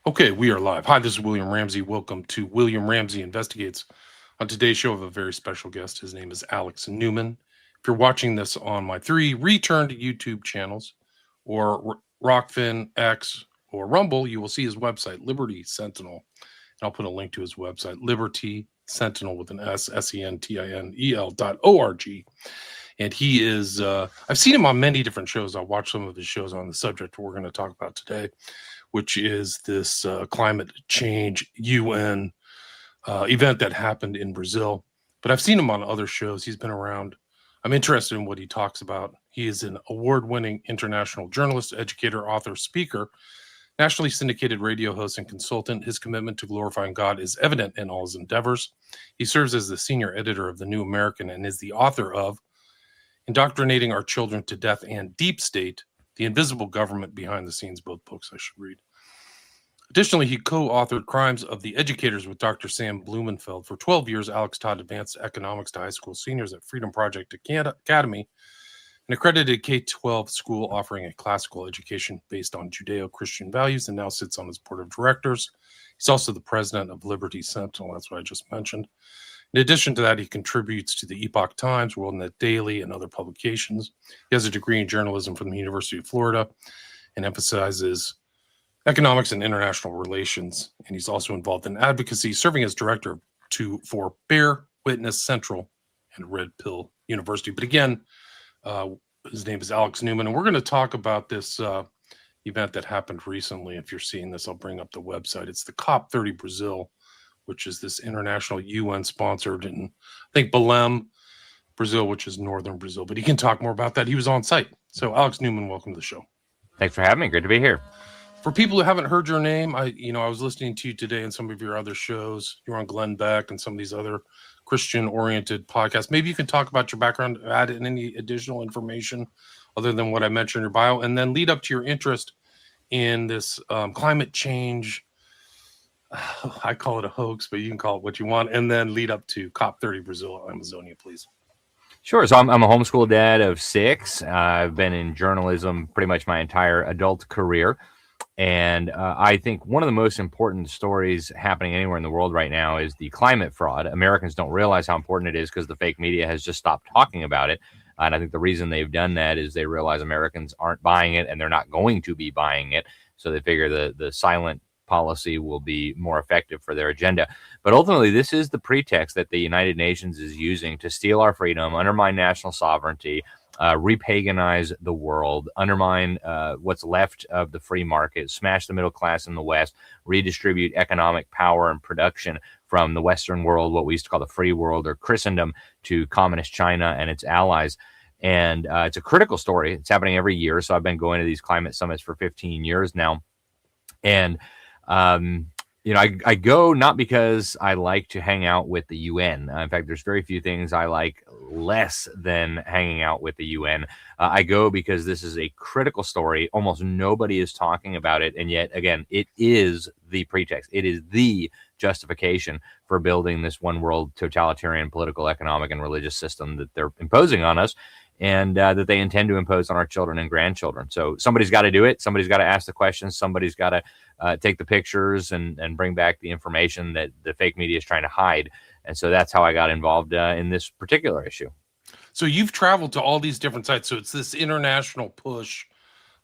Okay, we are live. Hi, this is William Ramsey. Welcome to William Ramsey Investigates. On today's show, I have a very special guest. His name is Alex Newman. If you're watching this on my three returned YouTube channels, or Rockfin, X, or Rumble, you will see his website, Liberty Sentinel. And I'll put a link to his website, Liberty Sentinel with an S, SENTINEL.org. And he is, I've seen him on many different shows. I'll watch some of his shows on the subject we're going to talk about today, which is this climate change UN event that happened in Brazil. But I've seen him on other shows. He's been around. I'm interested in what he talks about. He is an award winning international journalist, educator, author, speaker, nationally syndicated radio host, and consultant. His commitment to glorifying God is evident in all his endeavors. He serves as the senior editor of The New American and is the author of Indoctrinating Our Children to Death and Deep State, The Invisible Government Behind the Scenes, both books I should read. Additionally, he co-authored Crimes of the Educators with Dr. Sam Blumenfeld. For 12 years, Alex taught advanced economics to high school seniors at Freedom Project Academy, an accredited K-12 school offering a classical education based on Judeo-Christian values, and now sits on his board of directors. He's also the president of Liberty Sentinel. That's what I just mentioned. In addition to that, he contributes to the Epoch Times, WorldNet Daily, and other publications. He has a degree in journalism from the University of Florida and emphasizes economics and international relations. And he's also involved in advocacy, serving as director for Bear Witness Central and Red Pill University. But again, his name is Alex Newman, and we're going to talk about this event that happened recently. If you're seeing this, I'll bring up the website. It's the COP30 Brazil, which is this international UN sponsored in, I think, Belém, Brazil, which is northern Brazil. But he can talk more about that. He was on site. So Alex Newman, welcome to the show. Thanks for having me. Great to be here. For people who haven't heard your name, I was listening to you today in some of your other shows. You're on Glenn Beck and some of these other Christian-oriented podcasts. Maybe you can talk about your background, add in any additional information other than what I mentioned in your bio, and then lead up to your interest in this climate change. I call it a hoax, but you can call it what you want, and then lead up to COP30 Brazil, Amazonia, please. Sure. So I'm a homeschool dad of 6. I've been in journalism pretty much my entire adult career. And I think one of the most important stories happening anywhere in the world right now is the climate fraud. Americans don't realize how important it is because the fake media has just stopped talking about it. And I think the reason they've done that is they realize Americans aren't buying it and they're not going to be buying it. So they figure the silent policy will be more effective for their agenda. But ultimately, this is the pretext that the United Nations is using to steal our freedom, undermine national sovereignty, repaganize the world, undermine what's left of the free market, smash the middle class in the West, redistribute economic power and production from the Western world, what we used to call the free world or Christendom, to communist China and its allies. And it's a critical story. It's happening every year. So I've been going to these climate summits for 15 years now. And I go not because I like to hang out with the UN. In fact, there's very few things I like less than hanging out with the UN. I go because this is a critical story. Almost nobody is talking about it. And yet, again, it is the pretext. It is the justification for building this one world totalitarian political, economic, and religious system that they're imposing on us, and that they intend to impose on our children and grandchildren. So somebody's got to do it. Somebody's got to ask the questions. Somebody's got to take the pictures and bring back the information that the fake media is trying to hide. And so that's how I got involved in this particular issue. So you've traveled to all these different sites. So it's this international push,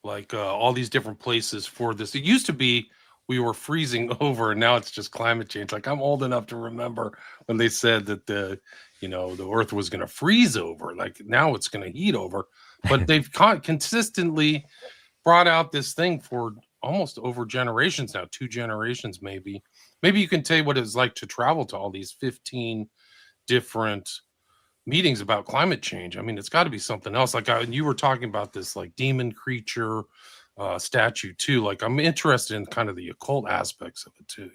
like all these different places for this. It used to be we were freezing over, and now it's just climate change. Like, I'm old enough to remember when they said that the earth was going to freeze over. Like, now it's going to heat over. But they've consistently brought out this thing for almost over generations now, 2 generations maybe. Maybe you can tell you what it's like to travel to all these 15 different meetings about climate change. I mean, it's got to be something else. Like, you were talking about this like demon creature statue too. Like, I'm interested in kind of the occult aspects of it too.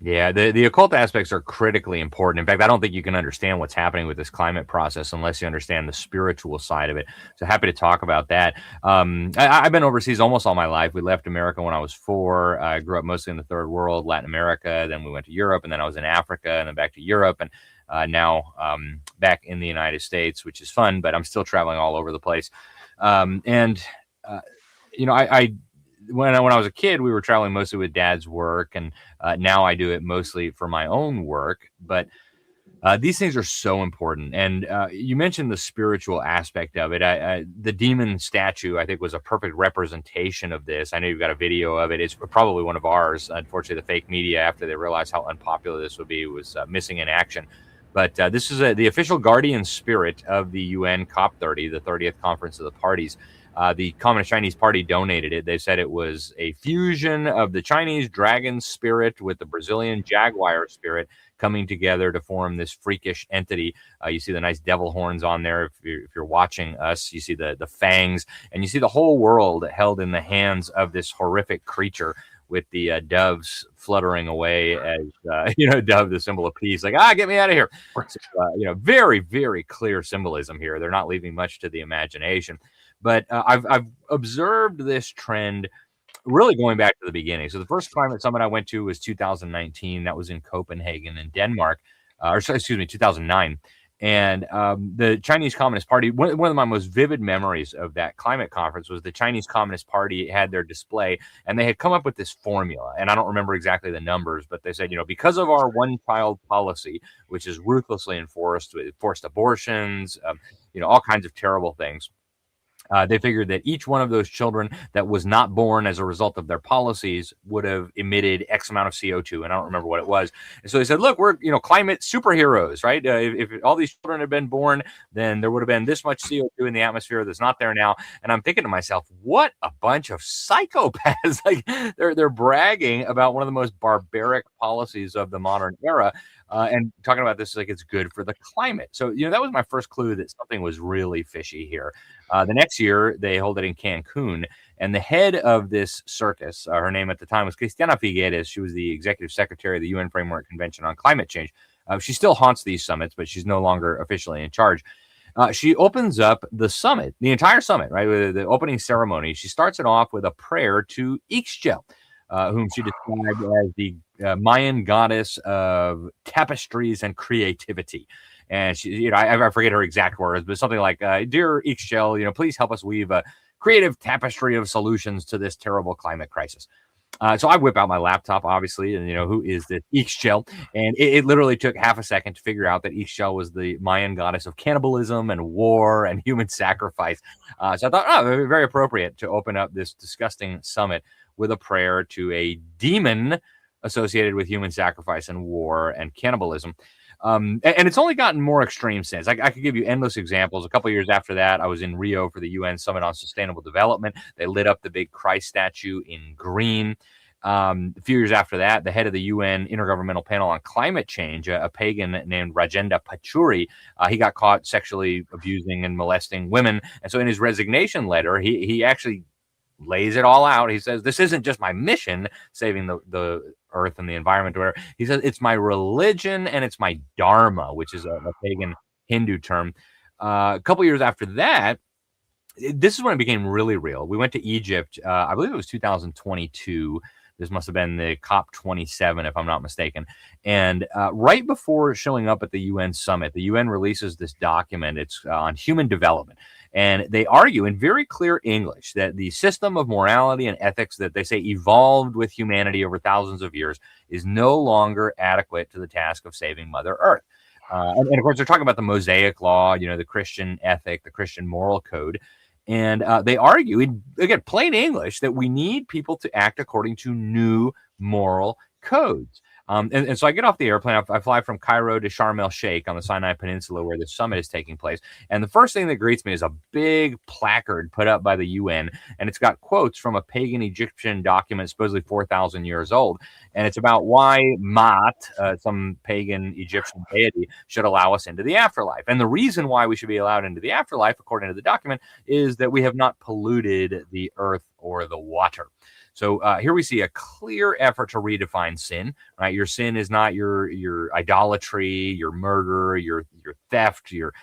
Yeah, the occult aspects are critically important. In fact, I don't think you can understand what's happening with this climate process unless you understand the spiritual side of it. So happy to talk about that. I've been overseas almost all my life. We left America when I was 4. I grew up mostly in the third world, Latin America. Then we went to Europe, and then I was in Africa, and then back to Europe, and now back in the United States, which is fun, but I'm still traveling all over the place. when I was a kid, we were traveling mostly with Dad's work, and now I do it mostly for my own work. But these things are so important. And you mentioned the spiritual aspect of it. The demon statue, I think, was a perfect representation of this. I know you've got a video of it. It's probably one of ours. Unfortunately, the fake media, after they realized how unpopular this would be, was missing in action. But this is the official guardian spirit of the UN COP30, the 30th Conference of the Parties. The Communist Chinese Party donated it. They said it was a fusion of the Chinese dragon spirit with the Brazilian jaguar spirit coming together to form this freakish entity. You see the nice devil horns on there. If you're watching us, you see the fangs, and you see the whole world held in the hands of this horrific creature with the doves fluttering away as, dove, the symbol of peace, like, get me out of here. So, very, very clear symbolism here. They're not leaving much to the imagination. But I've observed this trend really going back to the beginning. So the first climate summit I went to was 2019. That was in Copenhagen in Denmark, 2009. And the Chinese Communist Party, one of my most vivid memories of that climate conference was the Chinese Communist Party had their display, and they had come up with this formula. And I don't remember exactly the numbers, but they said, because of our one-child policy, which is ruthlessly enforced with forced abortions, all kinds of terrible things. They figured that each one of those children that was not born as a result of their policies would have emitted X amount of CO2. And I don't remember what it was. And so they said, look, we're, climate superheroes, right? If all these children had been born, then there would have been this much CO2 in the atmosphere that's not there now. And I'm thinking to myself, what a bunch of psychopaths. Like they're bragging about one of the most barbaric policies of the modern era. And talking about this like it's good for the climate. So, that was my first clue that something was really fishy here. The next year, they hold it in Cancun. And the head of this circus, her name at the time was Cristiana Figueres. She was the executive secretary of the UN Framework Convention on Climate Change. She still haunts these summits, but she's no longer officially in charge. She opens up the summit, the entire summit, right, with the opening ceremony. She starts it off with a prayer to Ixchel, whom she described as the Mayan goddess of tapestries and creativity. And she, I forget her exact words, but something like, "Dear Ixchel, please help us weave a creative tapestry of solutions to this terrible climate crisis." So I whip out my laptop, obviously, and who is this Ixchel? And it literally took half a second to figure out that Ixchel was the Mayan goddess of cannibalism and war and human sacrifice. So I thought, very appropriate to open up this disgusting summit with a prayer to a demon associated with human sacrifice and war and cannibalism. And it's only gotten more extreme since. I could give you endless examples. A couple of years after that, I was in Rio for the UN Summit on Sustainable Development. They lit up the big Christ statue in green. A few years after that, the head of the UN Intergovernmental Panel on Climate Change, a pagan named Rajendra Pachauri, he got caught sexually abusing and molesting women. And so in his resignation letter, he actually lays it all out. He says, this isn't just my mission, saving the earth and the environment, or whatever. He says, it's my religion and it's my dharma, which is a pagan Hindu term. A couple years after that, this is when it became really real. We went to Egypt, I believe it was 2022. This must have been the COP27, if I'm not mistaken. And right before showing up at the UN summit, the UN releases this document. It's on human development. And they argue in very clear English that the system of morality and ethics that they say evolved with humanity over thousands of years is no longer adequate to the task of saving Mother Earth. And of course, they're talking about the Mosaic Law, the Christian ethic, the Christian moral code. And they argue, in, again, plain English, that we need people to act according to new moral codes. And so I get off the airplane. I fly from Cairo to Sharm el-Sheikh on the Sinai Peninsula where the summit is taking place. And the first thing that greets me is a big placard put up by the UN. And it's got quotes from a pagan Egyptian document, supposedly 4,000 years old. And it's about why Maat, some pagan Egyptian deity, should allow us into the afterlife. And the reason why we should be allowed into the afterlife, according to the document, is that we have not polluted the earth or the water. So here we see a clear effort to redefine sin, right? Your sin is not your idolatry, your murder, your theft, your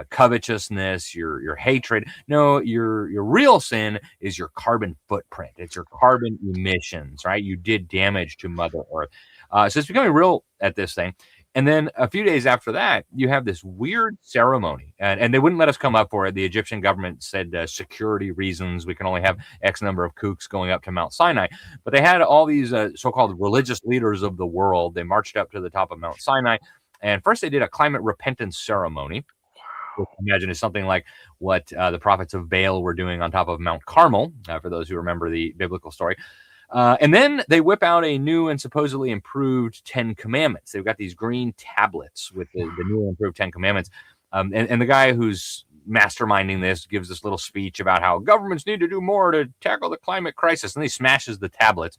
covetousness, your hatred. No, your real sin is your carbon footprint. It's your carbon emissions, right? You did damage to Mother Earth. So it's becoming real at this thing. And then a few days after that, you have this weird ceremony, and they wouldn't let us come up for it. The Egyptian government said security reasons, we can only have X number of kooks going up to Mount Sinai. But they had all these so-called religious leaders of the world. They marched up to the top of Mount Sinai, and first they did a climate repentance ceremony, which I imagine is something like what the prophets of Baal were doing on top of Mount Carmel, for those who remember the biblical story. And then they whip out a new and supposedly improved 10 Commandments. They've got these green tablets with the new and improved 10 Commandments. And the guy who's masterminding this gives this little speech about how governments need to do more to tackle the climate crisis. And he smashes the tablets,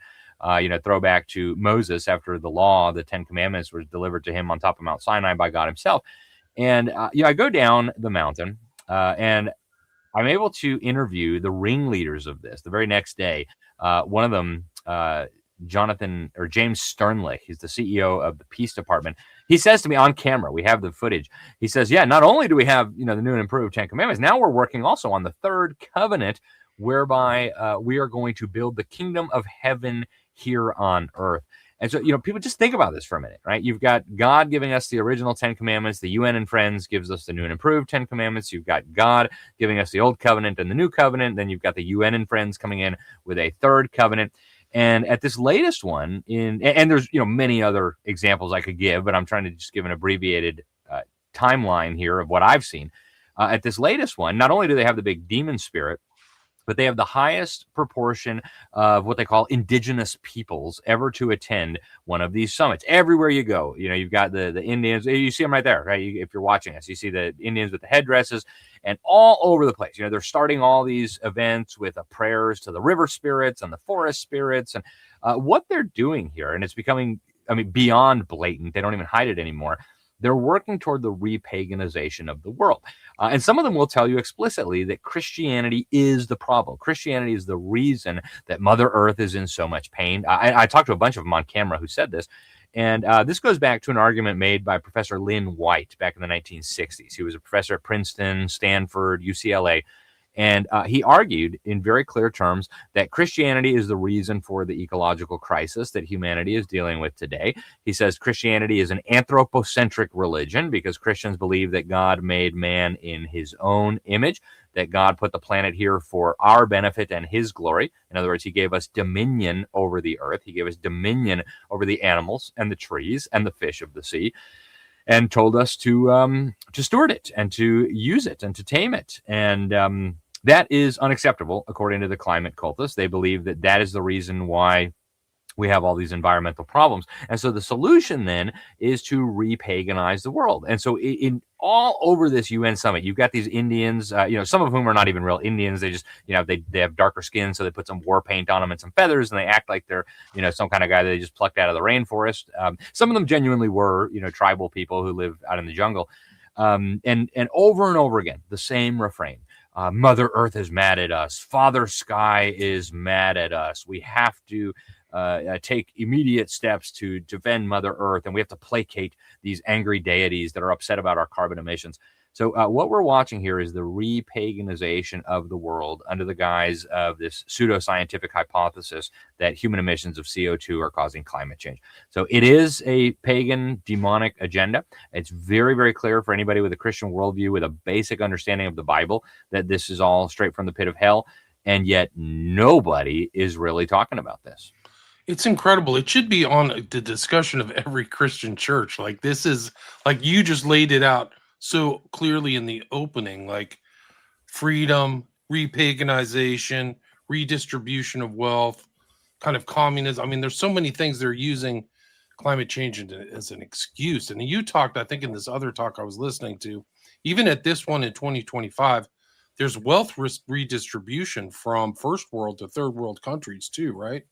throwback to Moses after the law, the 10 Commandments were delivered to him on top of Mount Sinai by God himself. And I go down the mountain and I'm able to interview the ringleaders of this the very next day. One of them, James Sternlich, he's the CEO of the Peace Department. He says to me on camera, we have the footage. He says, yeah, not only do we have, the new and improved 10 Commandments, now we're working also on the third covenant, whereby we are going to build the kingdom of heaven here on earth. And so, people just think about this for a minute, right? You've got God giving us the original 10 Commandments. The UN and Friends gives us the new and improved 10 Commandments. You've got God giving us the old covenant and the new covenant. Then you've got the UN and Friends coming in with a third covenant. And at this latest one, and there's, many other examples I could give, but I'm trying to just give an abbreviated timeline here of what I've seen. At this latest one, not only do they have the big demon spirit, but they have the highest proportion of what they call indigenous peoples ever to attend one of these summits. Everywhere you go, you've got the Indians. You see them right there, right? If you're watching us, you see the Indians with the headdresses, and all over the place. They're starting all these events with prayers to the river spirits and the forest spirits, and what they're doing here, and it's becoming, beyond blatant. They don't even hide it anymore. They're working toward the repaganization of the world. And some of them will tell you explicitly that Christianity is the problem. Christianity is the reason that Mother Earth is in so much pain. I talked to a bunch of them on camera who said this. And this goes back to an argument made by Professor Lynn White back in the 1960s. He was a professor at Princeton, Stanford, UCLA. And he argued in very clear terms that Christianity is the reason for the ecological crisis that humanity is dealing with today. He says Christianity is an anthropocentric religion because Christians believe that God made man in his own image, that God put the planet here for our benefit and his glory. In other words, he gave us dominion over the earth. He gave us dominion over the animals and the trees and the fish of the sea, and told us to steward it and to use it and to tame it. And that is unacceptable, according to the climate cultists. They believe that that is the reason why we have all these environmental problems. And so the solution then is to repaganize the world. And so in all over this UN summit, you've got these Indians, some of whom are not even real Indians. They just, they have darker skin, so they put some war paint on them and some feathers, and they act like they're, some kind of guy that they just plucked out of the rainforest. Some of them genuinely were, tribal people who live out in the jungle. And over and over again, the same refrain. Mother Earth is mad at us. Father Sky is mad at us. We have to take immediate steps to defend Mother Earth, and we have to placate these angry deities that are upset about our carbon emissions. So what we're watching here is the repaganization of the world under the guise of this pseudoscientific hypothesis that human emissions of CO2 are causing climate change. So it is a pagan, demonic agenda. It's very, very clear for anybody with a Christian worldview with a basic understanding of the Bible that this is all straight from the pit of hell, and yet nobody is really talking about this. It's incredible. It should be on the discussion of every Christian church. Like, this is, like, you just laid it out so clearly in the opening, like freedom, repaganization, redistribution of wealth, kind of communism. There's so many things they're using climate change as an excuse. And you talked, I think in this other talk I was listening to, even at this one in 2025, there's wealth redistribution from first world to third world countries too, right?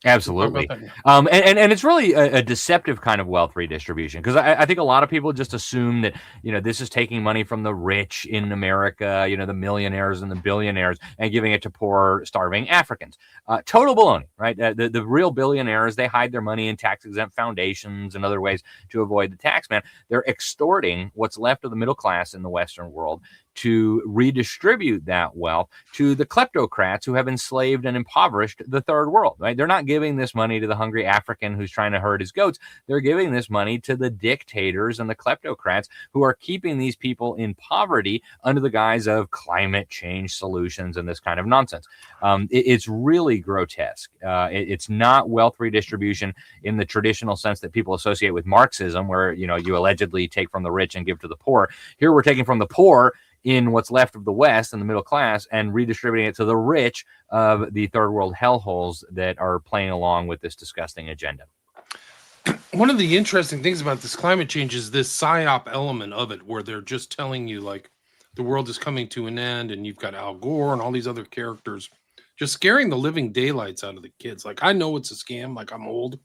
Absolutely. And it's really a deceptive kind of wealth redistribution, because I think a lot of people just assume that, this is taking money from the rich in America, the millionaires and the billionaires, and giving it to poor, starving Africans. Total baloney, right? The real billionaires, they hide their money in tax-exempt foundations and other ways to avoid the tax man. They're extorting what's left of the middle class in the Western world to redistribute that wealth to the kleptocrats who have enslaved and impoverished the third world, right? They're not giving this money to the hungry African who's trying to herd his goats. They're giving this money to the dictators and the kleptocrats who are keeping these people in poverty under the guise of climate change solutions and this kind of nonsense. It's really grotesque. It's not wealth redistribution in the traditional sense that people associate with Marxism, where you allegedly take from the rich and give to the poor. Here we're taking from the poor in what's left of the West and the middle class and redistributing it to the rich of the third world hellholes that are playing along with this disgusting agenda. One of the interesting things about this climate change is this psyop element of it, where they're just telling you like the world is coming to an end, and you've got Al Gore and all these other characters just scaring the living daylights out of the kids. Like, I know it's a scam. Like, I'm old.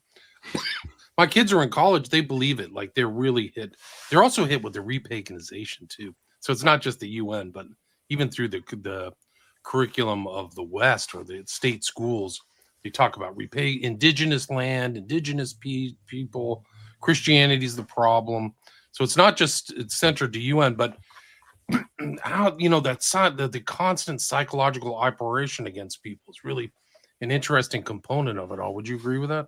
My kids are in college. They believe it. Like, they're really hit. They're also hit with the repaganization too. So it's not just the UN, but even through the curriculum of the West or the state schools, they talk about repay indigenous land, indigenous people. Christianity is the problem. So it's not just it's centered to UN, but how the constant psychological operation against people is really an interesting component of it all. Would you agree with that?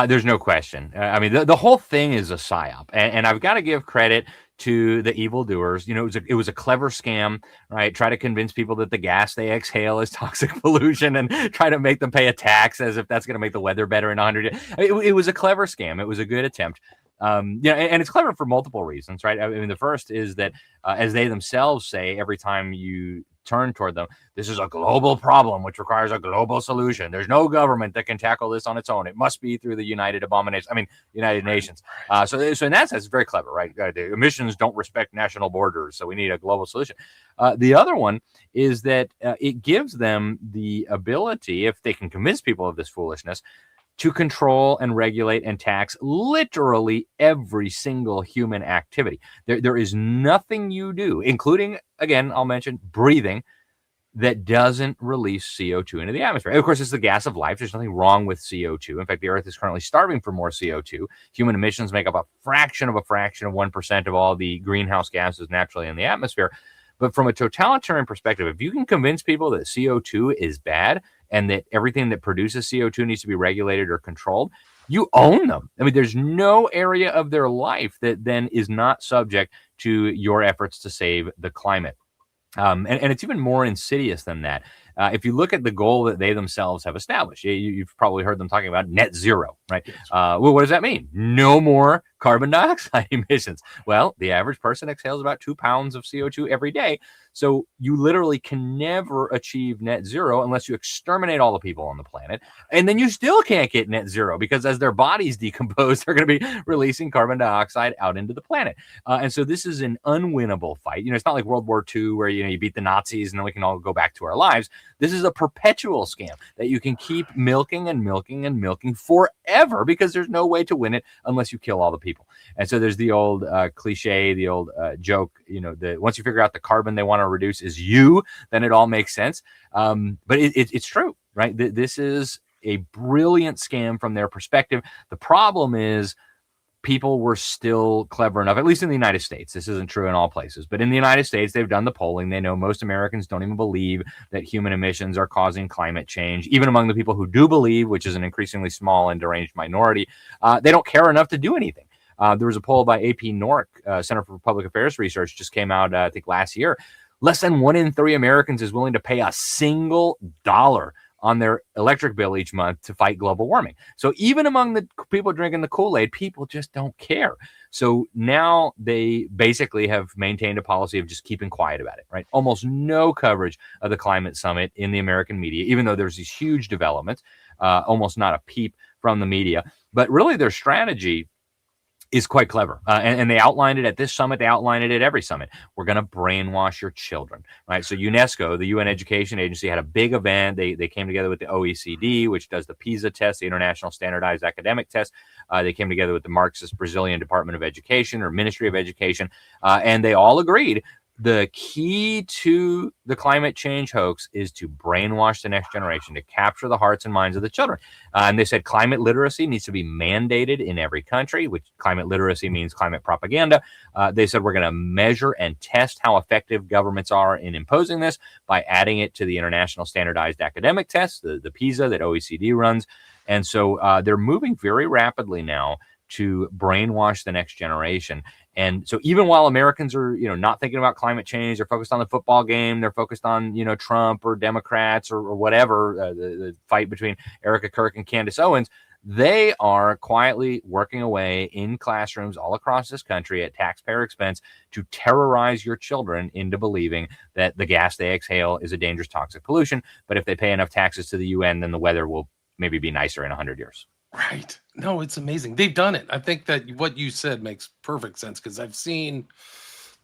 There's no question. I mean, the whole thing is a psyop, and I've got to give credit to the evildoers. It was a clever scam, right? Try to convince people that the gas they exhale is toxic pollution, and try to make them pay a tax as if that's going to make the weather better in 100 years. It was a clever scam. It was a good attempt. And it's clever for multiple reasons, right? I mean, the first is that, as they themselves say, every time you turn toward them, this is a global problem which requires a global solution. There's no government that can tackle this on its own. It must be through the United Nations. So in that sense, it's very clever, right? The emissions don't respect national borders, so we need a global solution. The other one is that it gives them the ability, if they can convince people of this foolishness, to control and regulate and tax literally every single human activity. There is nothing you do, including, again, I'll mention breathing, that doesn't release CO2 into the atmosphere. Of course, it's the gas of life. There's nothing wrong with CO2. In fact, the Earth is currently starving for more CO2. Human emissions make up a fraction of 1% of all the greenhouse gases naturally in the atmosphere. But from a totalitarian perspective, if you can convince people that CO2 is bad and that everything that produces CO2 needs to be regulated or controlled, you own them. I mean, there's no area of their life that then is not subject to your efforts to save the climate. And it's even more insidious than that. If you look at the goal that they themselves have established, you've probably heard them talking about net zero, right? Yes. Well, what does that mean? No more carbon dioxide emissions. Well, the average person exhales about 2 pounds of CO2 every day. So you literally can never achieve net zero unless you exterminate all the people on the planet. And then you still can't get net zero because as their bodies decompose, they're going to be releasing carbon dioxide out into the planet. And so this is an unwinnable fight. It's not like World War II where, you beat the Nazis and then we can all go back to our lives. This is a perpetual scam that you can keep milking and milking and milking forever because there's no way to win it unless you kill all the people. And so there's the old cliche, the old joke, that once you figure out the carbon they want to reduce is you, then it all makes sense. But it's true, right? This is a brilliant scam from their perspective. The problem is people were still clever enough, at least in the United States. This isn't true in all places, but in the United States, they've done the polling. They know most Americans don't even believe that human emissions are causing climate change. Even among the people who do believe, which is an increasingly small and deranged minority, they don't care enough to do anything. There was a poll by AP NORC, Center for Public Affairs Research, just came out, I think, last year. Less than 1 in 3 Americans is willing to pay a single dollar on their electric bill each month to fight global warming. So even among the people drinking the Kool-Aid, people just don't care. So now they basically have maintained a policy of just keeping quiet about it, right? Almost no coverage of the climate summit in the American media, even though there's these huge developments, almost not a peep from the media. But really their strategy is quite clever. And they outlined it at this summit. They outlined it at every summit. We're going to brainwash your children, right? So UNESCO, the UN Education Agency, had a big event. They came together with the OECD, which does the PISA test, the International Standardized Academic Test. They came together with the Marxist Brazilian Department of Education or Ministry of Education. And they all agreed The key to the climate change hoax is to brainwash the next generation, to capture the hearts and minds of the children. And they said climate literacy needs to be mandated in every country, which climate literacy means climate propaganda. They said we're going to measure and test how effective governments are in imposing this by adding it to the international standardized academic tests, the PISA that OECD runs. And so they're moving very rapidly now to brainwash the next generation. And so even while Americans are, not thinking about climate change, they're focused on the football game, they're focused on, Trump or Democrats or whatever, the fight between Erica Kirk and Candace Owens, they are quietly working away in classrooms all across this country at taxpayer expense to terrorize your children into believing that the gas they exhale is a dangerous toxic pollution. But if they pay enough taxes to the UN, then the weather will maybe be nicer in 100 years. Right. No, it's amazing. They've done it. I think that what you said makes perfect sense because I've seen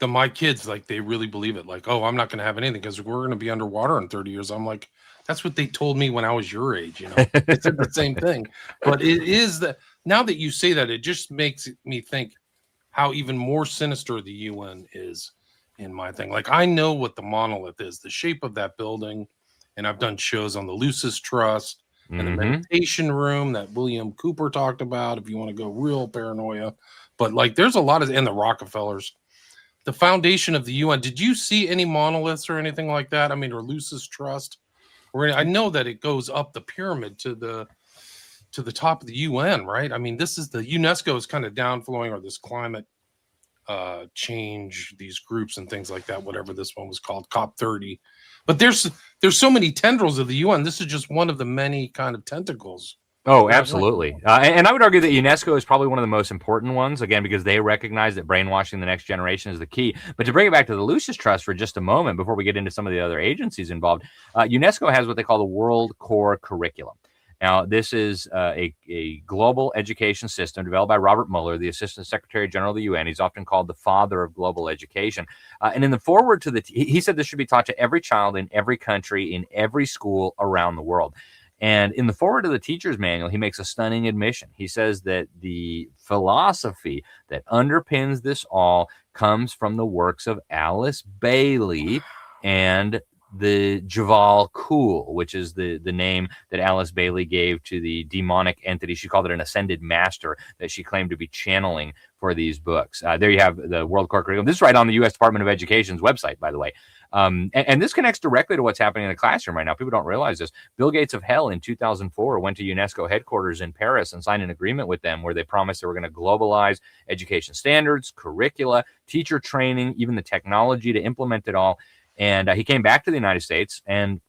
my kids, like, they really believe it. Like, oh, I'm not going to have anything because we're going to be underwater in 30 years. I'm like, that's what they told me when I was your age. They said the same thing. But it is that now that you say that, it just makes me think how even more sinister the UN is in my thing. Like, I know what the monolith is, the shape of that building. And I've done shows on the Lucis Trust. And the meditation room that William Cooper talked about, if you want to go real paranoia. But like, there's a lot of, and the Rockefellers, the foundation of the UN. Did you see any monoliths or anything like that? I mean, or Lucis Trust? Or I know that it goes up the pyramid to the top of the UN, right? I mean, this is the UNESCO is kind of downflowing, or this climate change, these groups and things like that, whatever this one was called, COP30. But there's so many tendrils of the UN. This is just one of the many kind of tentacles. Oh, absolutely. And I would argue that UNESCO is probably one of the most important ones, again, because they recognize that brainwashing the next generation is the key. But to bring it back to the Lucis Trust for just a moment, before we get into some of the other agencies involved, UNESCO has what they call the World Core Curriculum. Now, this is a global education system developed by Robert Mueller, the Assistant Secretary General of the UN. He's often called the father of global education. And in the foreword to he said this should be taught to every child in every country, in every school around the world. And in the foreword to the teacher's manual, he makes a stunning admission. He says that the philosophy that underpins this all comes from the works of Alice Bailey and the Jabal Kul, which is the name that Alice Bailey gave to the demonic entity. She called it an ascended master that she claimed to be channeling for these books. There you have the World Core Curriculum. This is right on the U.S. Department of Education's website, by the way. And this connects directly to what's happening in the classroom right now. People don't realize this. Bill Gates of Hell in 2004 went to UNESCO headquarters in Paris and signed an agreement with them where they promised they were going to globalize education standards, curricula, teacher training, even the technology to implement it all. And he came back to the United States and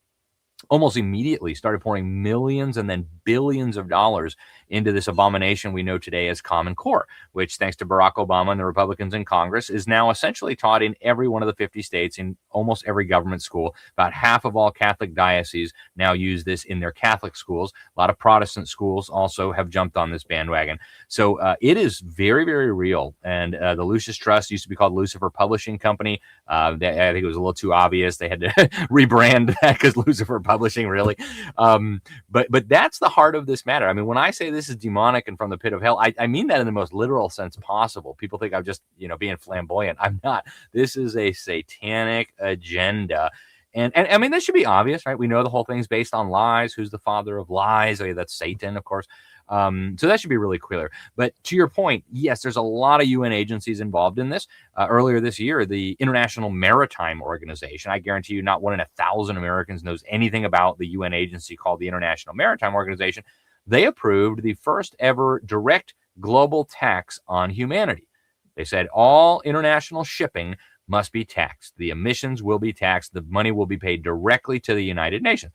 almost immediately started pouring millions and then billions of dollars into this abomination we know today as Common Core, which, thanks to Barack Obama and the Republicans in Congress, is now essentially taught in every one of the 50 states in almost every government school. About half of all Catholic dioceses now use this in their Catholic schools. A lot of Protestant schools also have jumped on this bandwagon. So it is very, very real. And the Lucis Trust used to be called Lucifer Publishing Company. I think it was a little too obvious. They had to rebrand that because Lucifer Publishing, really. But that's the heart of this matter. I mean, when I say this is demonic and from the pit of hell, I mean that in the most literal sense possible. People think I'm just, being flamboyant. I'm not. This is a satanic agenda. And I mean, this should be obvious, right? We know the whole thing's based on lies. Who's the father of lies? I mean, that's Satan, of course. So that should be really clear. But to your point, yes, there's a lot of UN agencies involved in this. Earlier this year, the International Maritime Organization, I guarantee you not 1 in 1,000 Americans knows anything about the UN agency called the International Maritime Organization. They approved the first ever direct global tax on humanity. They said all international shipping must be taxed. The emissions will be taxed. The money will be paid directly to the United Nations.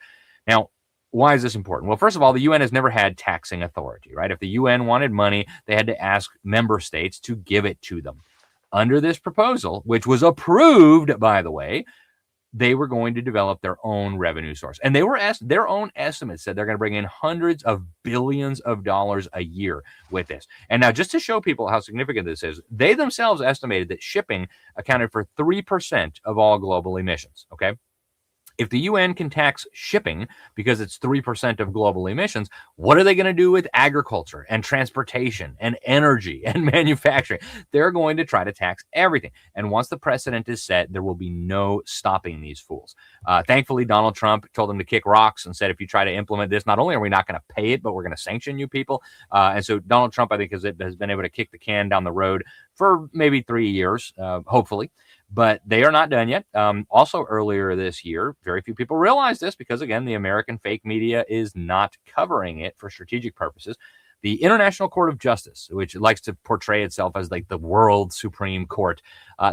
Now, why is this important? Well, first of all, the UN has never had taxing authority, right? If the UN wanted money, they had to ask member states to give it to them. Under this proposal, which was approved, by the way, they were going to develop their own revenue source. And they were asked, their own estimates said they're going to bring in hundreds of billions of dollars a year with this. And now, just to show people how significant this is, they themselves estimated that shipping accounted for 3% of all global emissions, okay? If the UN can tax shipping because it's 3% of global emissions, what are they going to do with agriculture and transportation and energy and manufacturing? They're going to try to tax everything. And once the precedent is set, there will be no stopping these fools. Thankfully, Donald Trump told them to kick rocks and said, if you try to implement this, not only are we not going to pay it, but we're going to sanction you people. And so Donald Trump, I think, has been able to kick the can down the road for maybe 3 years, hopefully. But they are not done yet. Also, earlier this year, very few people realized this because, again, the American fake media is not covering it for strategic purposes. The International Court of Justice, which likes to portray itself as like the world Supreme Court,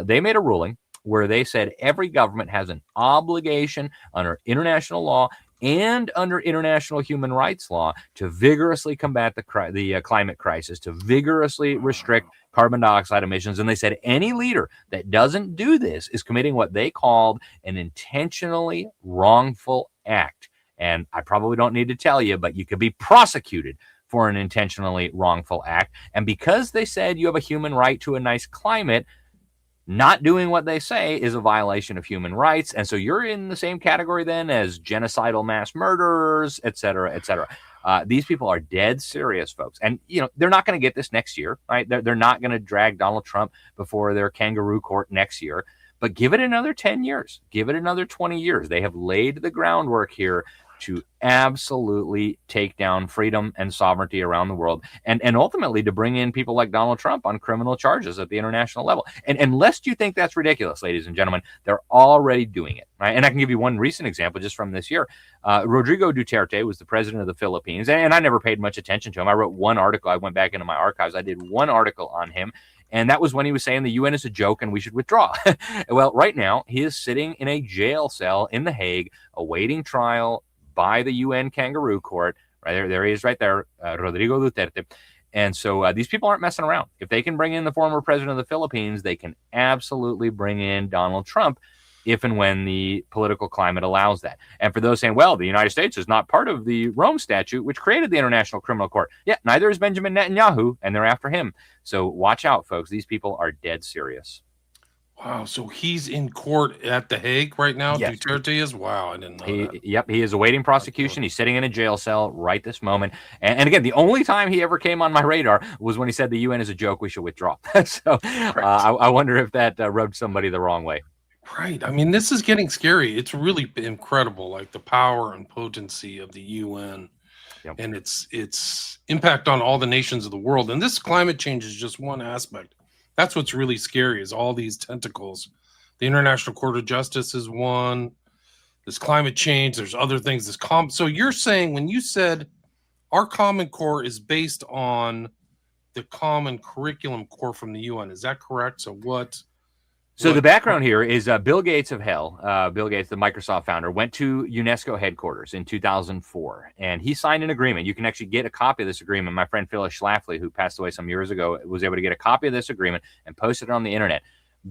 they made a ruling where they said every government has an obligation under international law and under international human rights law to vigorously combat the climate crisis, to vigorously restrict carbon dioxide emissions. And they said any leader that doesn't do this is committing what they called an intentionally wrongful act. And I probably don't need to tell you, but you could be prosecuted for an intentionally wrongful act. And because they said you have a human right to a nice climate, not doing what they say is a violation of human rights. And so you're in the same category then as genocidal mass murderers, et cetera, et cetera. These people are dead serious, folks. And, you know, they're not going to get this next year, right? They're not going to drag Donald Trump before their kangaroo court next year. But give it another 10 years. Give it another 20 years. They have laid the groundwork here to absolutely take down freedom and sovereignty around the world, and ultimately to bring in people like Donald Trump on criminal charges at the international level. And lest you think that's ridiculous, ladies and gentlemen, they're already doing it, right? And I can give you one recent example just from this year. Rodrigo Duterte was the president of the Philippines, and I never paid much attention to him. I wrote one article. I went back into my archives. I did one article on him. And that was when he was saying the UN is a joke and we should withdraw. Well, right now, he is sitting in a jail cell in The Hague, awaiting trial by the UN kangaroo court. Right there he is right there, Rodrigo Duterte. And so these people aren't messing around. If they can bring in the former president of the Philippines, they can absolutely bring in Donald Trump if and when the political climate allows that. And for those saying, well, the United States is not part of the Rome Statute, which created the International Criminal Court. Yeah, neither is Benjamin Netanyahu, and they're after him. So watch out, folks. These people are dead serious. Wow, so he's in court at The Hague right now? Yes. Duterte is? Wow, I didn't know that. Yep, he is awaiting prosecution. He's sitting in a jail cell right this moment. And again, the only time he ever came on my radar was when he said the UN is a joke, we should withdraw. So I wonder if that rubbed somebody the wrong way. Right. I mean, this is getting scary. It's really incredible, like the power and potency of the UN. Yep. And its impact on all the nations of the world. And this climate change is just one aspect. That's what's really scary, is all these tentacles. The International Court of Justice is one. This climate change, there's other things. So you're saying, when you said our Common Core is based on the Common Curriculum Core from the UN, is that correct? So the background here is Bill Gates of hell. Bill Gates, the Microsoft founder, went to UNESCO headquarters in 2004, and he signed an agreement. You can actually get a copy of this agreement. My friend Phyllis Schlafly, who passed away some years ago, was able to get a copy of this agreement and posted it on the internet.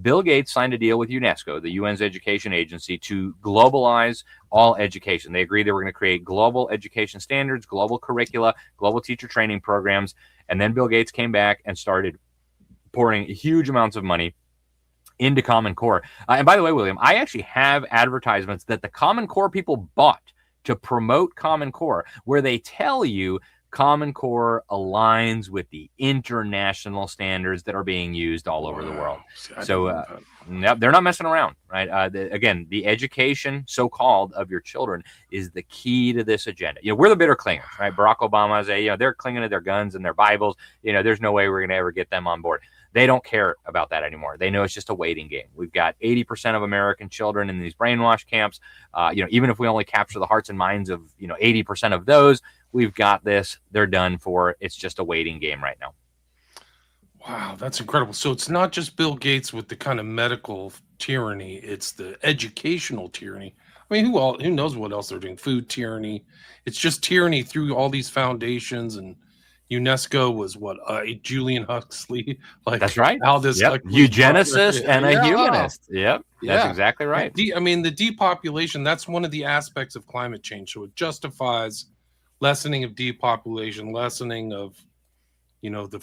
Bill Gates signed a deal with UNESCO, the UN's education agency, to globalize all education. They agreed they were going to create global education standards, global curricula, global teacher training programs. And then Bill Gates came back and started pouring huge amounts of money into Common Core. And by the way, William, I actually have advertisements that the Common Core people bought to promote Common Core, where they tell you Common Core aligns with the international standards that are being used all over the world. So they're not messing around, right? Again, the education, so-called, of your children is the key to this agenda. You know, we're the bitter clingers, right? Barack Obama is they're clinging to their guns and their Bibles. You know, there's no way we're going to ever get them on board. They don't care about that anymore. They know it's just a waiting game. We've got 80% of American children in these brainwash camps. Even if we only capture the hearts and minds of 80% of those, we've got this. They're done for. It's just a waiting game right now. Wow, that's incredible. So it's not just Bill Gates with the kind of medical tyranny; it's the educational tyranny. I mean, who knows what else they're doing? Food tyranny. It's just tyranny through all these foundations. And UNESCO was Julian Huxley. That's right. Aldous Huxley, eugenicist and a humanist. Yep, that's exactly right. The depopulation, that's one of the aspects of climate change. So it justifies lessening of depopulation, lessening of the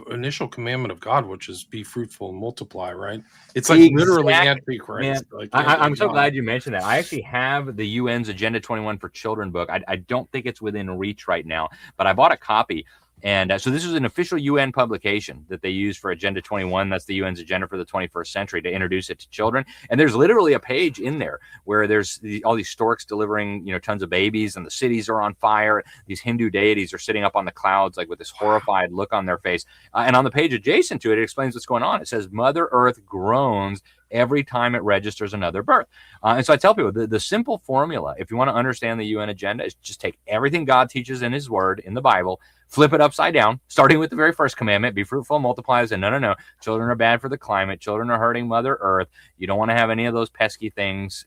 initial commandment of God, which is be fruitful and multiply, right? It's like literally Antichrist. Man, I'm so glad you mentioned that. I actually have the UN's Agenda 21 for Children book. I don't think it's within reach right now, but I bought a copy. And so this is an official UN publication that they use for Agenda 21. That's the UN's agenda for the 21st century, to introduce it to children. And there's literally a page in there where there's all these storks delivering, tons of babies, and the cities are on fire. These Hindu deities are sitting up on the clouds, like with this horrified look on their face. And on the page adjacent to it, it explains what's going on. It says, Mother Earth groans every time it registers another birth. And so I tell people the simple formula, if you want to understand the UN agenda, is just take everything God teaches in his word, in the Bible, flip it upside down, starting with the very first commandment, be fruitful, multiply, and no, children are bad for the climate. Children are hurting Mother Earth. You don't want to have any of those pesky things,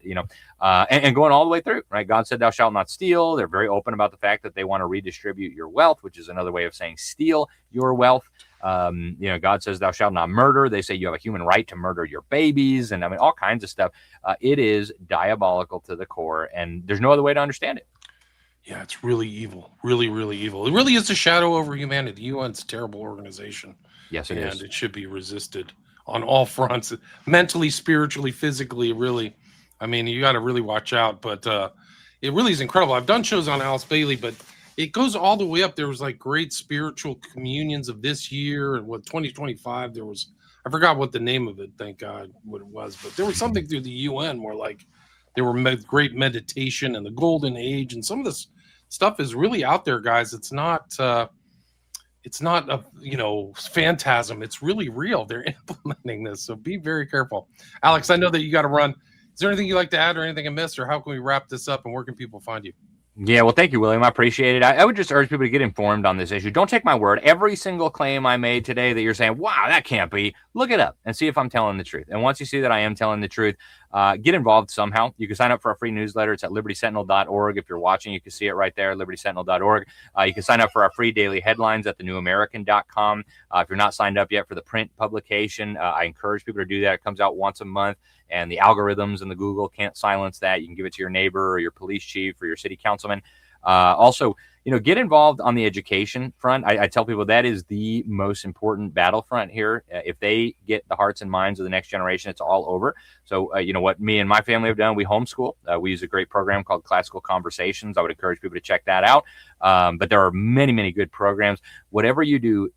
and going all the way through, right? God said, thou shalt not steal. They're very open about the fact that they want to redistribute your wealth, which is another way of saying steal your wealth. God says, thou shalt not murder. They say you have a human right to murder your babies, and all kinds of stuff. It is diabolical to the core, and there's no other way to understand it. Yeah, it's really evil. Really, really evil. It really is a shadow over humanity. The UN's a terrible organization. Yes, it is. And it should be resisted on all fronts, mentally, spiritually, physically, really. I mean, you got to really watch out, but it really is incredible. I've done shows on Alice Bailey, but it goes all the way up. There was like great spiritual communions of this year, and 2025, there was, I forgot what the name of it, thank God, what it was, but there was something through the UN where like there were great meditation and the golden age, and some of this stuff is really out there, guys. It's not a phantasm. It's really real. They're implementing this, so be very careful. Alex, I know that you got to run. Is there anything you'd like to add, or anything I missed, or how can we wrap this up, and where can people find you? Yeah, well, thank you, William. I appreciate it. I would just urge people to get informed on this issue. Don't take my word. Every single claim I made today that you're saying, wow, that can't be, look it up and see if I'm telling the truth. And once you see that I am telling the truth, get involved somehow. You can sign up for our free newsletter. It's at libertysentinel.org. If you're watching, you can see it right there, libertysentinel.org. You can sign up for our free daily headlines at thenewamerican.com. If you're not signed up yet for the print publication, I encourage people to do that. It comes out once a month, and the algorithms and the Google can't silence that. You can give it to your neighbor or your police chief or your city councilman. Also, get involved on the education front. I tell people that is the most important battlefront here. If they get the hearts and minds of the next generation, it's all over. So, what me and my family have done, we homeschool. We use a great program called Classical Conversations. I would encourage people to check that out. But there are many, many good programs. Whatever you do,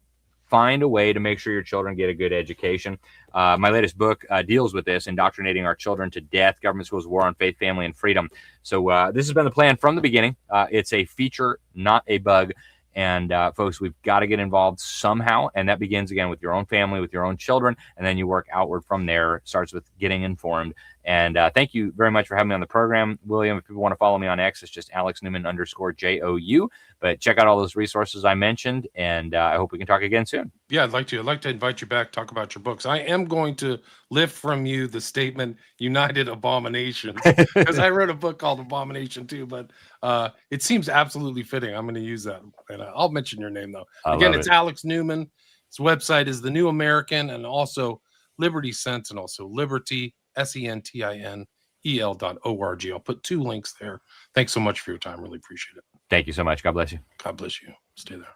find a way to make sure your children get a good education. My latest book deals with this, Indoctrinating Our Children to Death, Government Schools, War on Faith, Family, and Freedom. So this has been the plan from the beginning. It's a feature, not a bug. And folks, we've got to get involved somehow. And that begins, again, with your own family, with your own children. And then you work outward from there. It starts with getting informed. And thank you very much for having me on the program, William. If people want to follow me on X, it's just AlexNewman_JOU. But check out all those resources I mentioned, and I hope we can talk again soon. Yeah, I'd like to invite you back, talk about your books. I am going to lift from you the statement United Abominations, because I wrote a book called Abomination too, but it seems absolutely fitting. I'm going to use that, and I'll mention your name, though. Again, it's Alex Newman. His website is The New American, and also Liberty Sentinel. So Liberty, SENTINEL.org. I'll put 2 links there. Thanks so much for your time. Really appreciate it. Thank you so much. God bless you. God bless you. Stay there.